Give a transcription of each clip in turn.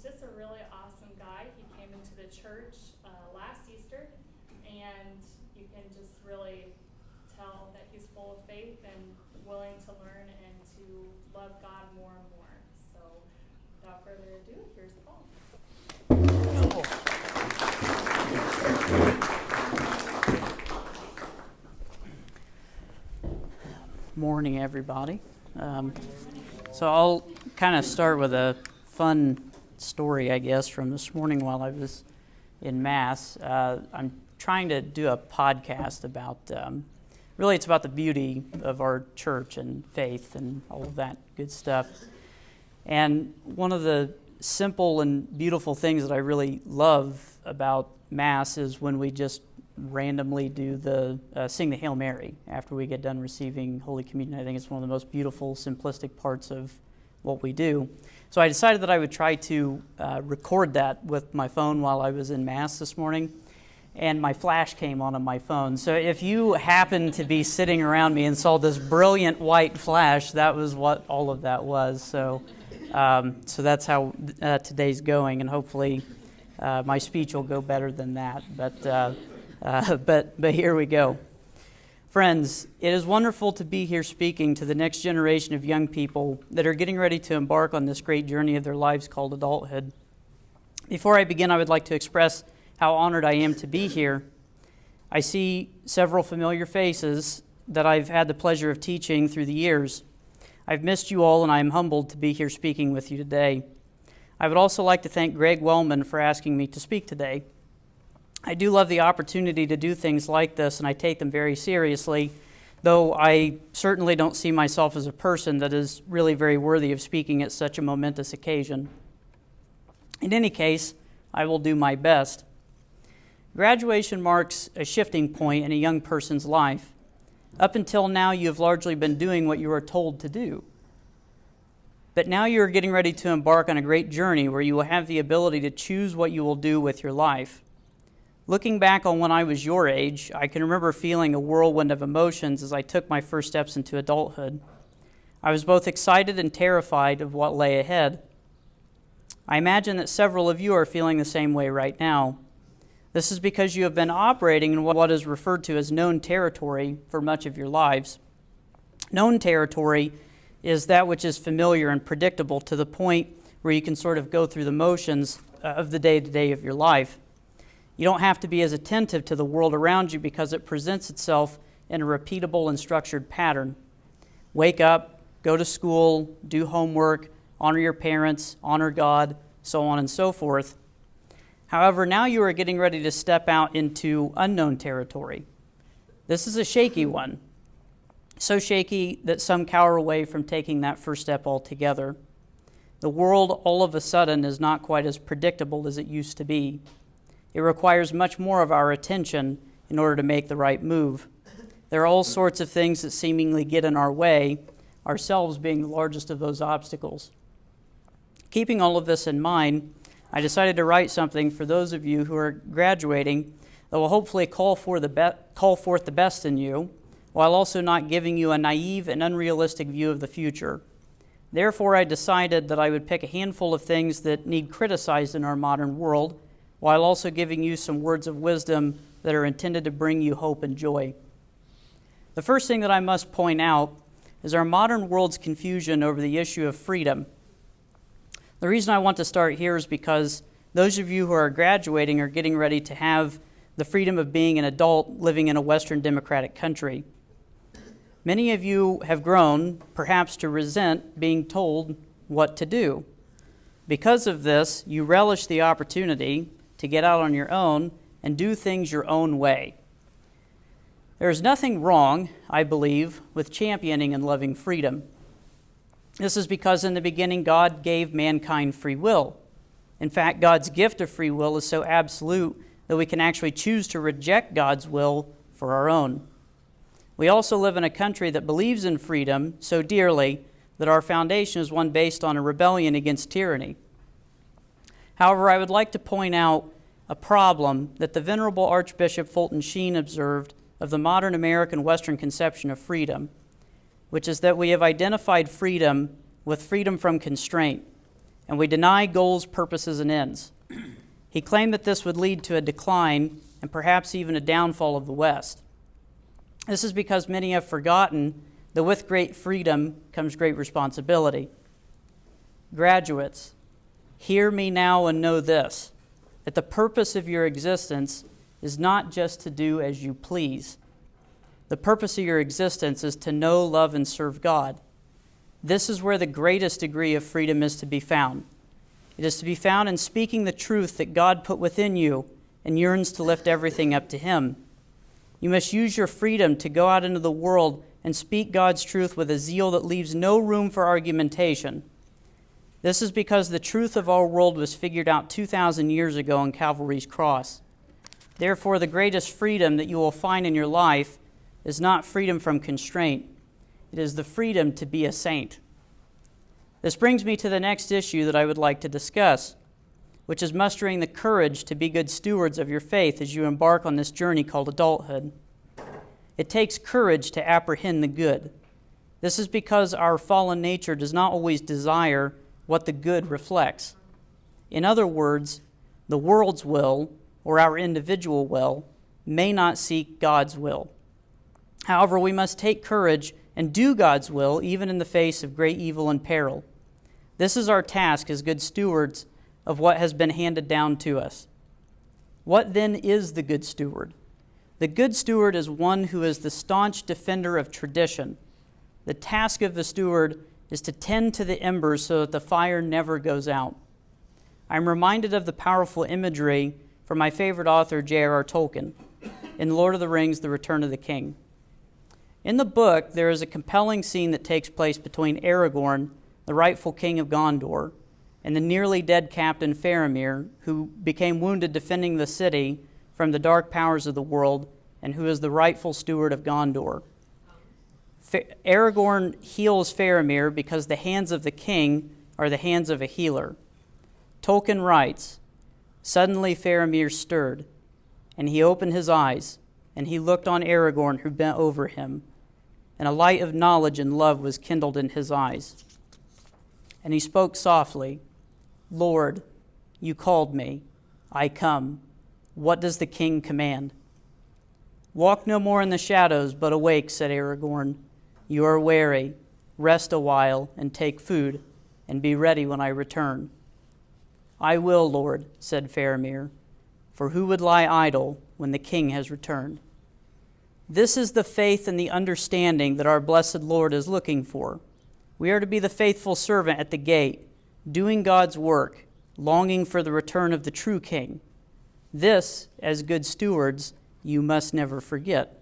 he's just a really awesome guy. He came into the church last Easter, and you can just really tell that he's full of faith and willing to learn and to love God more and more. So without further ado, here's Paul. Morning, everybody. So I'll kind of start with a fun story, I guess, from this morning while I was in Mass. I'm trying to do a podcast about, really it's about the beauty of our church and faith and all of that good stuff. And one of the simple and beautiful things that I really love about Mass is when we just randomly do sing the Hail Mary after we get done receiving Holy Communion. I think it's one of the most beautiful, simplistic parts of what we do. So I decided that I would try to record that with my phone while I was in Mass this morning, and my flash came on my phone. So if you happened to be sitting around me and saw this brilliant white flash, that was what all of that was. So that's how today's going, and hopefully my speech will go better than that. But here we go. Friends, it is wonderful to be here speaking to the next generation of young people that are getting ready to embark on this great journey of their lives called adulthood. Before I begin, I would like to express how honored I am to be here. I see several familiar faces that I've had the pleasure of teaching through the years. I've missed you all, and I am humbled to be here speaking with you today. I would also like to thank Greg Wellman for asking me to speak today. I do love the opportunity to do things like this, and I take them very seriously, though I certainly don't see myself as a person that is really very worthy of speaking at such a momentous occasion. In any case, I will do my best. Graduation marks a shifting point in a young person's life. Up until now, you have largely been doing what you are told to do. But now you are getting ready to embark on a great journey where you will have the ability to choose what you will do with your life. Looking back on when I was your age, I can remember feeling a whirlwind of emotions as I took my first steps into adulthood. I was both excited and terrified of what lay ahead. I imagine that several of you are feeling the same way right now. This is because you have been operating in what is referred to as known territory for much of your lives. Known territory is that which is familiar and predictable to the point where you can sort of go through the motions of the day-to-day of your life. You don't have to be as attentive to the world around you because it presents itself in a repeatable and structured pattern. Wake up, go to school, do homework, honor your parents, honor God, so on and so forth. However, now you are getting ready to step out into unknown territory. This is a shaky one, so shaky that some cower away from taking that first step altogether. The world all of a sudden is not quite as predictable as it used to be. It requires much more of our attention in order to make the right move. There are all sorts of things that seemingly get in our way, ourselves being the largest of those obstacles. Keeping all of this in mind, I decided to write something for those of you who are graduating that will hopefully call forth the best in you, while also not giving you a naive and unrealistic view of the future. Therefore, I decided that I would pick a handful of things that need criticized in our modern world, while also giving you some words of wisdom that are intended to bring you hope and joy. The first thing that I must point out is our modern world's confusion over the issue of freedom. The reason I want to start here is because those of you who are graduating are getting ready to have the freedom of being an adult living in a Western democratic country. Many of you have grown, perhaps to resent being told what to do. Because of this, you relish the opportunity to get out on your own and do things your own way. There is nothing wrong, I believe, with championing and loving freedom. This is because in the beginning God gave mankind free will. In fact, God's gift of free will is so absolute that we can actually choose to reject God's will for our own. We also live in a country that believes in freedom so dearly that our foundation is one based on a rebellion against tyranny. However, I would like to point out a problem that the Venerable Archbishop Fulton Sheen observed of the modern American Western conception of freedom, which is that we have identified freedom with freedom from constraint, and we deny goals, purposes, and ends. He claimed that this would lead to a decline and perhaps even a downfall of the West. This is because many have forgotten that with great freedom comes great responsibility. Graduates, hear me now and know this, that the purpose of your existence is not just to do as you please. The purpose of your existence is to know, love, and serve God. This is where the greatest degree of freedom is to be found. It is to be found in speaking the truth that God put within you and yearns to lift everything up to Him. You must use your freedom to go out into the world and speak God's truth with a zeal that leaves no room for argumentation. This is because the truth of our world was figured out 2,000 years ago on Calvary's cross. Therefore, the greatest freedom that you will find in your life is not freedom from constraint. It is the freedom to be a saint. This brings me to the next issue that I would like to discuss, which is mustering the courage to be good stewards of your faith as you embark on this journey called adulthood. It takes courage to apprehend the good. This is because our fallen nature does not always desire what the good reflects. In other words, the world's will, or our individual will, may not seek God's will. However, we must take courage and do God's will even in the face of great evil and peril. This is our task as good stewards of what has been handed down to us. What then is the good steward? The good steward is one who is the staunch defender of tradition. The task of the steward is to tend to the embers so that the fire never goes out. I'm reminded of the powerful imagery from my favorite author, J.R.R. Tolkien, in Lord of the Rings, The Return of the King. In the book, there is a compelling scene that takes place between Aragorn, the rightful king of Gondor, and the nearly dead captain Faramir, who became wounded defending the city from the dark powers of the world, and who is the rightful steward of Gondor. Aragorn heals Faramir because the hands of the king are the hands of a healer. Tolkien writes, "Suddenly Faramir stirred, and he opened his eyes, and he looked on Aragorn who bent over him, and a light of knowledge and love was kindled in his eyes. And he spoke softly, 'Lord, you called me. I come. What does the king command?' 'Walk no more in the shadows, but awake,' said Aragorn. 'You are weary. Rest a while and take food, and be ready when I return.' 'I will, Lord,' said Faramir, 'for who would lie idle when the king has returned?'" This is the faith and the understanding that our blessed Lord is looking for. We are to be the faithful servant at the gate, doing God's work, longing for the return of the true king. This, as good stewards, you must never forget.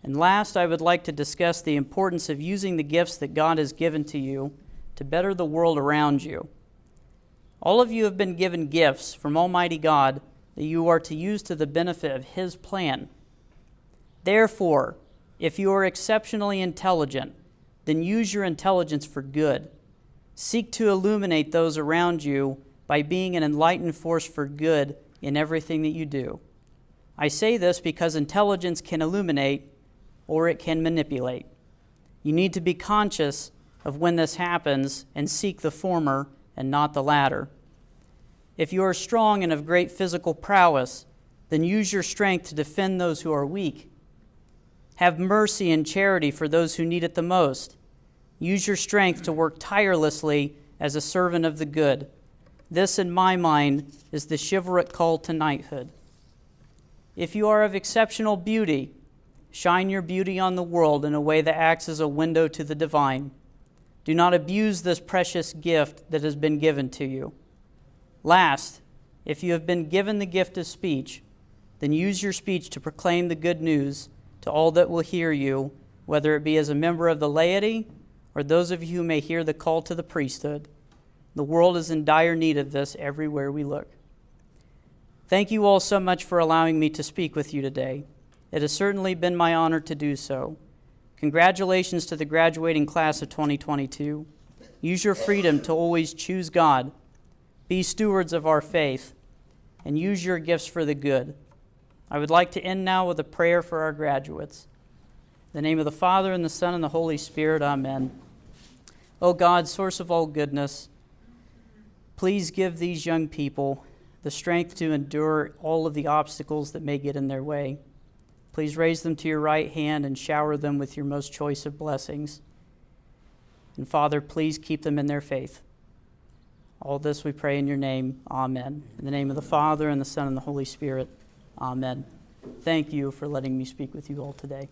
And last, I would like to discuss the importance of using the gifts that God has given to you to better the world around you. All of you have been given gifts from Almighty God that you are to use to the benefit of His plan. Therefore, if you are exceptionally intelligent, then use your intelligence for good. Seek to illuminate those around you by being an enlightened force for good in everything that you do. I say this because intelligence can illuminate or it can manipulate. You need to be conscious of when this happens and seek the former and not the latter. If you are strong and of great physical prowess, then use your strength to defend those who are weak. Have mercy and charity for those who need it the most. Use your strength to work tirelessly as a servant of the good. This, in my mind, is the chivalric call to knighthood. If you are of exceptional beauty, shine your beauty on the world in a way that acts as a window to the divine. Do not abuse this precious gift that has been given to you. Last, if you have been given the gift of speech, then use your speech to proclaim the good news to all that will hear you, whether it be as a member of the laity or those of you who may hear the call to the priesthood. The world is in dire need of this everywhere we look. Thank you all so much for allowing me to speak with you today. It has certainly been my honor to do so. Congratulations to the graduating class of 2022. Use your freedom to always choose God. Be stewards of our faith, and use your gifts for the good. I would like to end now with a prayer for our graduates. In the name of the Father, and the Son, and the Holy Spirit, amen. O God, source of all goodness, Please give these young people the strength to endure all of the obstacles that may get in their way. Please raise them to your right hand and shower them with your most choice of blessings. And Father, please keep them in their faith. All this we pray in your name. Amen. In the name of the Father, and the Son, and the Holy Spirit. Amen. Thank you for letting me speak with you all today.